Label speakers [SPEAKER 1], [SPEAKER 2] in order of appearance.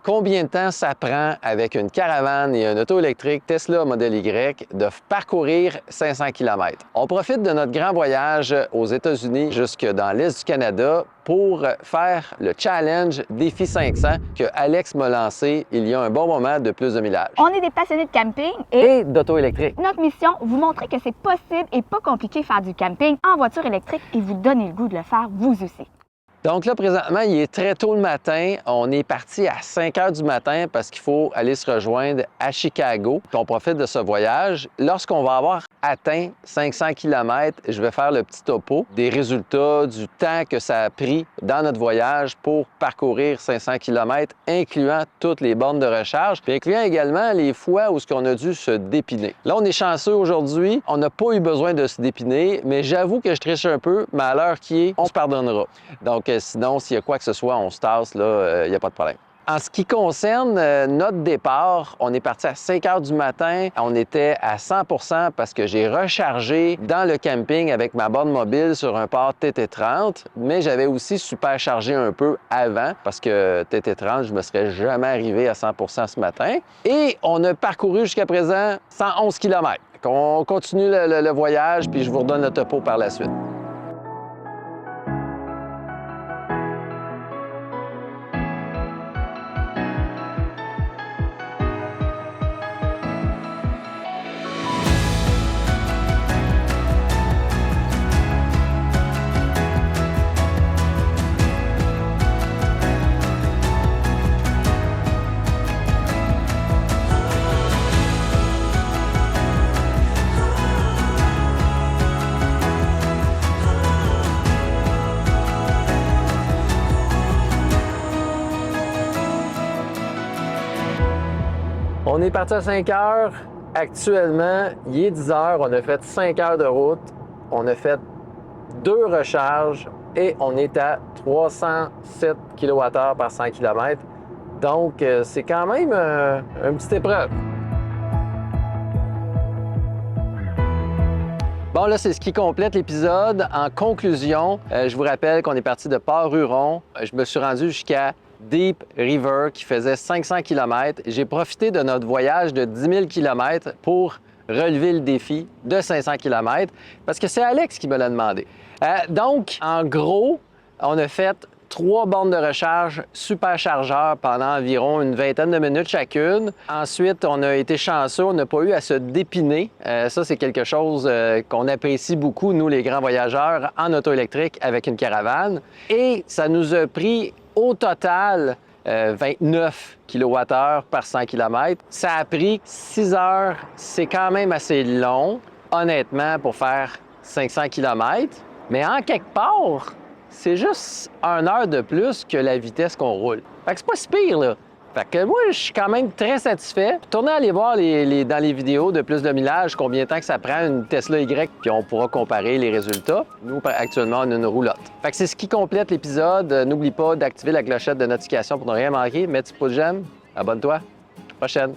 [SPEAKER 1] Combien de temps ça prend avec une caravane et un auto électrique Tesla Model Y de parcourir 500 km? On profite de notre grand voyage aux États-Unis jusque dans l'Est du Canada pour faire le challenge Défi 500 que Alex m'a lancé il y a un bon moment de plus de millage.
[SPEAKER 2] On est des passionnés de camping
[SPEAKER 1] Et d'auto électrique.
[SPEAKER 2] notre mission, vous montrer que c'est possible et pas compliqué faire du camping en voiture électrique et vous donner le goût de le faire vous aussi.
[SPEAKER 1] Donc là, présentement, il est très tôt le matin. On est parti à 5 heures du matin parce qu'il faut aller se rejoindre à Chicago. On profite de ce voyage. Lorsqu'on va avoir atteint 500 km, je vais faire le petit topo des résultats, du temps que ça a pris dans notre voyage pour parcourir 500 km, incluant toutes les bornes de recharge, puis incluant également les fois où on a dû se dépiner. Là, on est chanceux aujourd'hui. On n'a pas eu besoin de se dépiner, mais j'avoue que je triche un peu, mais à l'heure qui est, on se pardonnera. Donc, sinon, s'il y a quoi que ce soit, on se tasse, là, il n'y a pas de problème. En ce qui concerne notre départ, on est parti à 5 heures du matin. On était à 100% parce que j'ai rechargé dans le camping avec ma borne mobile sur un port TT30, mais j'avais aussi superchargé un peu avant parce que TT30, je ne me serais jamais arrivé à 100% ce matin. Et on a parcouru jusqu'à présent 111 km. On continue le voyage, puis je vous redonne le topo par la suite. On est parti à 5 heures. Actuellement, il est 10 heures. On a fait 5 heures de route. On a fait 2 recharges et on est à 307 kWh par 100 km. Donc, c'est quand même une petite épreuve. Bon, là, c'est ce qui complète l'épisode. En conclusion, je vous rappelle qu'on est parti de Port-Huron. Je me suis rendu jusqu'à Deep River qui faisait 500 km. J'ai profité de notre voyage de 10 000 km pour relever le défi de 500 km parce que c'est Alex qui me l'a demandé. Donc, en gros, on a fait 3 bornes de recharge superchargeurs pendant environ une vingtaine de minutes chacune. Ensuite, on a été chanceux, on n'a pas eu à se dépiner. Ça, c'est quelque chose qu'on apprécie beaucoup, nous, les grands voyageurs, en auto électrique avec une caravane. Et ça nous a pris au total 29 kWh par 100 km. Ça a pris 6 heures. C'est quand même assez long, honnêtement, pour faire 500 km. Mais en quelque part, c'est juste 1 heure de plus que la vitesse qu'on roule. Fait que c'est pas si pire, là. Fait que moi, je suis quand même très satisfait. Tournez aller voir dans les vidéos de plus de millage combien de temps que ça prend une Tesla Y, puis on pourra comparer les résultats. Nous, actuellement, on a une roulotte. Fait que c'est ce qui complète l'épisode. N'oublie pas d'activer la clochette de notification pour ne rien manquer. Mets un petit pouce j'aime. Abonne-toi. Prochaine.